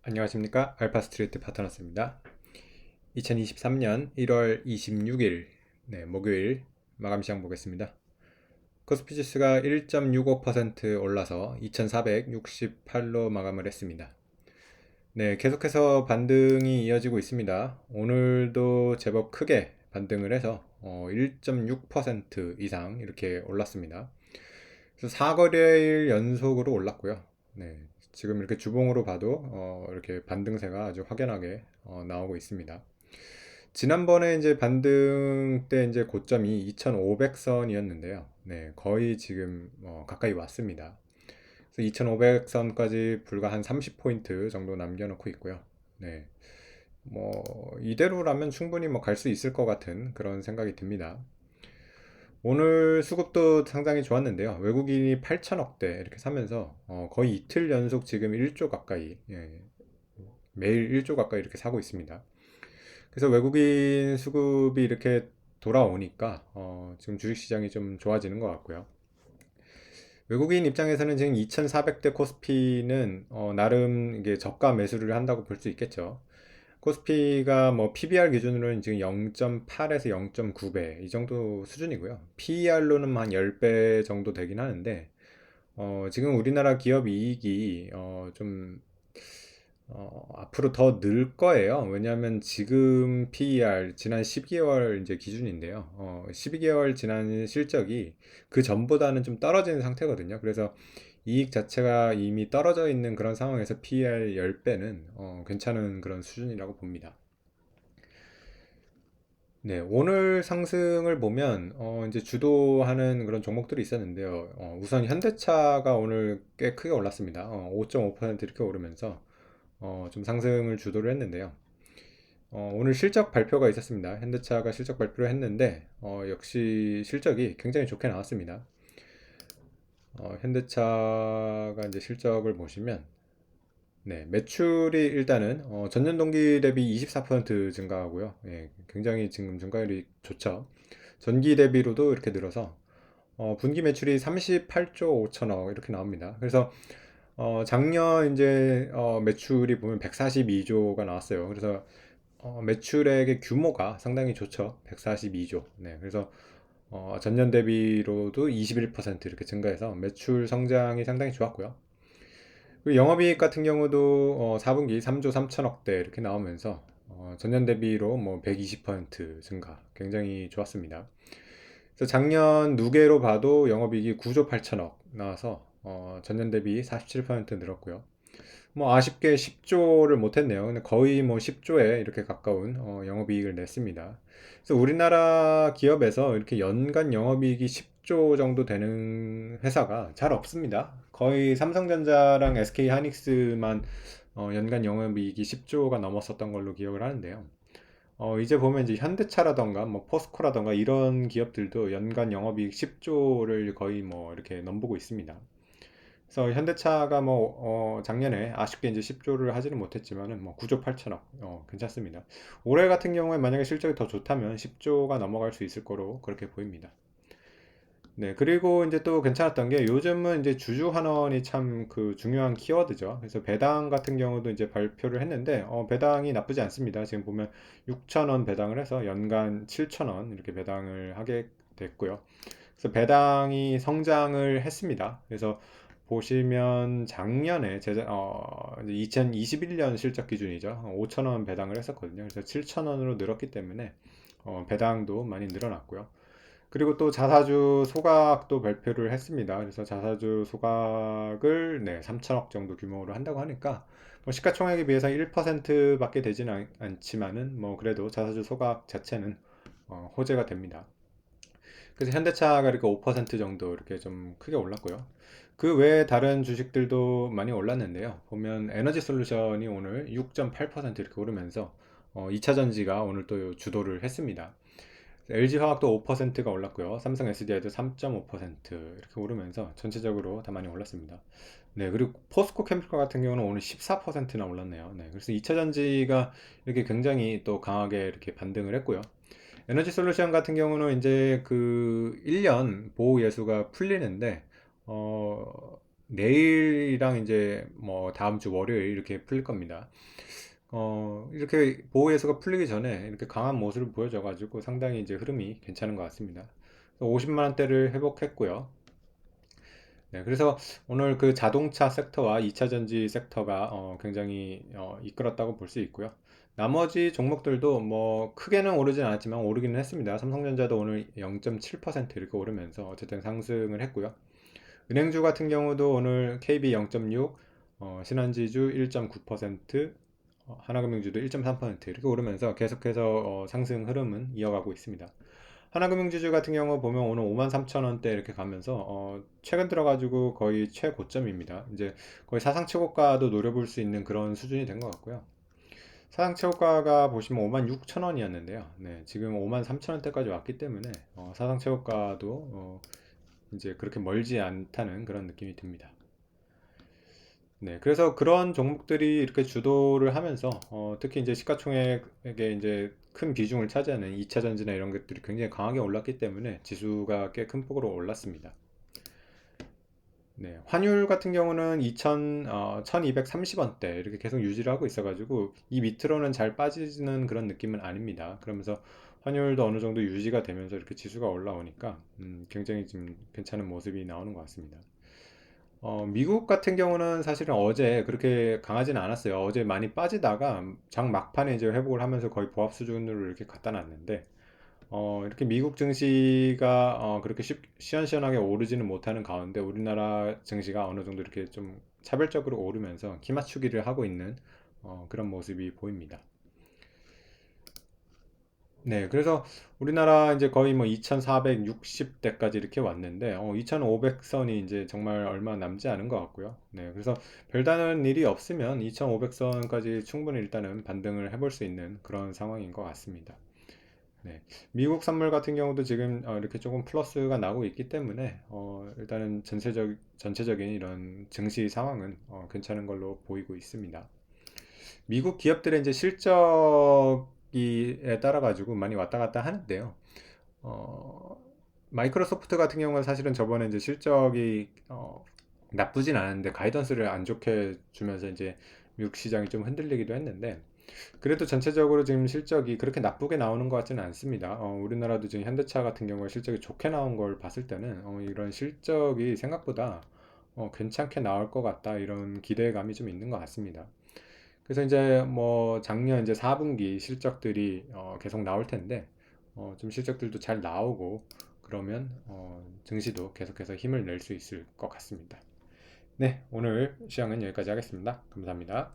안녕하십니까, 알파스트리트 파트너스입니다. 2023년 1월 26일 목요일 마감 시장 보겠습니다. 코스피 지수가 1.65% 올라서 2468로 마감을 했습니다. 계속해서 반등이 이어지고 있습니다. 오늘도 제법 크게 반등을 해서 1.6% 이상 이렇게 올랐습니다. 그래서 4거래일 연속으로 올랐고요. 지금 이렇게 주봉으로 봐도 이렇게 반등세가 아주 확연하게 나오고 있습니다. 지난번에 이제 반등 때 이제 고점이 2,500선이었는데요. 거의 지금 가까이 왔습니다. 그래서 2,500선까지 불과 한 30포인트 정도 남겨놓고 있고요. 이대로라면 충분히 갈 수 있을 것 같은 그런 생각이 듭니다. 오늘 수급도 상당히 좋았는데요. 외국인이 8천억대 이렇게 사면서 거의 이틀 연속 지금 1조 가까이, 매일 1조 가까이 이렇게 사고 있습니다. 그래서 외국인 수급이 이렇게 돌아오니까 지금 주식시장이 좀 좋아지는 것 같고요. 외국인 입장에서는 지금 2,400대 코스피는 나름 이게 저가 매수를 한다고 볼 수 있겠죠. 코스피가 뭐 PBR 기준으로는 지금 0.8에서 0.9배 이 정도 수준이고요. PER로는 한 10배 정도 되긴 하는데 지금 우리나라 기업 이익이 좀 앞으로 더 늘 거예요. 왜냐하면 지금 PER 지난 12개월 이제 기준인데요. 12개월 지난 실적이 그 전보다는 좀 떨어지는 상태거든요. 그래서 이익 자체가 이미 떨어져 있는 그런 상황에서 PER 10배는 괜찮은 그런 수준이라고 봅니다. 오늘 상승을 보면 이제 주도하는 그런 종목들이 있었는데요. 우선 현대차가 오늘 꽤 크게 올랐습니다. 5.5% 이렇게 오르면서 좀 상승을 주도를 했는데요. 오늘 실적 발표가 있었습니다. 현대차가 실적 발표를 했는데 역시 실적이 굉장히 좋게 나왔습니다. 현대차가 이제 실적을 보시면 매출이 일단은 전년 동기 대비 24% 증가하고요. 굉장히 지금 증가율이 좋죠. 전기 대비로도 이렇게 늘어서 분기 매출이 38조 5천억 이렇게 나옵니다. 그래서 작년 이제 매출이 보면 142조가 나왔어요. 그래서 매출액의 규모가 상당히 좋죠. 142조. 그래서 전년 대비로도 21% 이렇게 증가해서 매출 성장이 상당히 좋았고요. 그리고 영업이익 같은 경우도 4분기 3조 3천억대 이렇게 나오면서 전년 대비로 뭐 120% 증가, 굉장히 좋았습니다. 그래서 작년 누계로 봐도 영업이익이 9조 8천억 나와서 전년 대비 47% 늘었고요. 뭐 아쉽게 10조를 못했네요. 근데 거의 뭐 10조에 이렇게 가까운 영업이익을 냈습니다. 그래서 우리나라 기업에서 이렇게 연간 영업이익이 10조 정도 되는 회사가 잘 없습니다. 거의 삼성전자랑 SK 하이닉스만 연간 영업이익이 10조가 넘었었던 걸로 기억을 하는데요. 이제 보면 이제 현대차라던가 뭐 포스코라던가 이런 기업들도 연간 영업이익 10조를 거의 뭐 이렇게 넘보고 있습니다. 그래서 현대차가 뭐 작년에 아쉽게 이제 10조를 하지는 못했지만은 뭐 9조 8천억 괜찮습니다. 올해 같은 경우에 만약에 실적이 더 좋다면 10조가 넘어갈 수 있을 거로 그렇게 보입니다. 그리고 이제 또 괜찮았던 게 요즘은 이제 주주환원이 참 그 중요한 키워드죠. 그래서 배당 같은 경우도 이제 발표를 했는데 배당이 나쁘지 않습니다. 지금 보면 6천원 배당을 해서 연간 7천원 이렇게 배당을 하게 됐고요. 그래서 배당이 성장을 했습니다. 그래서 보시면 작년에 2021년 실적 기준이죠. 5천원 배당을 했었거든요. 그래서 7천원으로 늘었기 때문에 배당도 많이 늘어났고요. 그리고 또 자사주 소각도 발표를 했습니다. 그래서 자사주 소각을 3천억 정도 규모로 한다고 하니까 뭐 시가총액에 비해서 1%밖에 되지는 않지만은 뭐 그래도 자사주 소각 자체는 호재가 됩니다. 그래서 현대차가 이렇게 5% 정도 이렇게 좀 크게 올랐고요. 그 외에 다른 주식들도 많이 올랐는데요. 보면 에너지 솔루션이 오늘 6.8% 이렇게 오르면서 2차 전지가 오늘 또 주도를 했습니다. LG화학도 5%가 올랐고요. 삼성 SDI도 3.5% 이렇게 오르면서 전체적으로 다 많이 올랐습니다. 그리고 포스코 케미칼 같은 경우는 오늘 14%나 올랐네요. 그래서 2차 전지가 이렇게 굉장히 또 강하게 이렇게 반등을 했고요. 에너지 솔루션 같은 경우는 이제 그 1년 보호 예수가 풀리는데 내일이랑 이제 뭐 다음 주 월요일 이렇게 풀릴 겁니다. 이렇게 보호 예수가 풀리기 전에 이렇게 강한 모습을 보여줘가지고 상당히 이제 흐름이 괜찮은 것 같습니다. 50만 원대를 회복했고요. 네, 그래서 오늘 그 자동차 섹터와 2차 전지 섹터가 굉장히 이끌었다고 볼 수 있고요. 나머지 종목들도 뭐 크게는 오르진 않았지만 오르기는 했습니다. 삼성전자도 오늘 0.7% 이렇게 오르면서 어쨌든 상승을 했고요. 은행주 같은 경우도 오늘 KB 0.6, 신한지주 1.9%, 하나금융주도 1.3% 이렇게 오르면서 계속해서 상승 흐름은 이어가고 있습니다. 하나금융지주 같은 경우 보면 오늘 53,000원대 이렇게 가면서 최근 들어가지고 거의 최고점입니다. 이제 거의 사상 최고가도 노려볼 수 있는 그런 수준이 된 것 같고요. 사상 최고가가 보시면 56,000원이었는데요. 네, 지금 53,000원대까지 왔기 때문에 사상 최고가도 이제 그렇게 멀지 않다는 그런 느낌이 듭니다. 네, 그래서 그런 종목들이 이렇게 주도를 하면서 특히 이제 시가총액에 이제 큰 비중을 차지하는 2차 전지나 이런 것들이 굉장히 강하게 올랐기 때문에 지수가 꽤 큰 폭으로 올랐습니다. 네, 환율 같은 경우는 1230원대 이렇게 계속 유지를 하고 있어가지고 이 밑으로는 잘 빠지는 그런 느낌은 아닙니다. 그러면서 환율도 어느 정도 유지가 되면서 이렇게 지수가 올라오니까 굉장히 좀 괜찮은 모습이 나오는 것 같습니다. 미국 같은 경우는 사실은 어제 그렇게 강하지는 않았어요. 어제 많이 빠지다가 장 막판에 이제 회복을 하면서 거의 보합 수준으로 이렇게 갖다 놨는데, 이렇게 미국 증시가 그렇게 시원시원하게 오르지는 못하는 가운데 우리나라 증시가 어느 정도 이렇게 좀 차별적으로 오르면서 기 맞추기를 하고 있는 그런 모습이 보입니다. 네, 그래서 우리나라 이제 거의 뭐 2460대까지 이렇게 왔는데, 2500선이 이제 정말 얼마 남지 않은 것 같고요. 네, 그래서 별다른 일이 없으면 2500선까지 충분히 일단은 반등을 해볼 수 있는 그런 상황인 것 같습니다. 네, 미국 선물 같은 경우도 지금 이렇게 조금 플러스가 나고 있기 때문에, 일단은 전체적인 이런 증시 상황은 괜찮은 걸로 보이고 있습니다. 미국 기업들의 이제 실적에 따라 가지고 많이 왔다 갔다 하는데요. 어, 마이크로소프트 같은 경우는 사실은 저번에 이제 실적이 나쁘진 않은데 가이던스를 안 좋게 주면서 이제 미국 시장이 좀 흔들리기도 했는데 그래도 전체적으로 지금 실적이 그렇게 나쁘게 나오는 것 같지는 않습니다. 우리나라도 지금 현대차 같은 경우에 실적이 좋게 나온 걸 봤을 때는 이런 실적이 생각보다 괜찮게 나올 것 같다 이런 기대감이 좀 있는 것 같습니다. 그래서 이제 뭐 작년 이제 4분기 실적들이 계속 나올 텐데 좀 실적들도 잘 나오고 그러면 증시도 계속해서 힘을 낼 수 있을 것 같습니다. 네, 오늘 시황은 여기까지 하겠습니다. 감사합니다.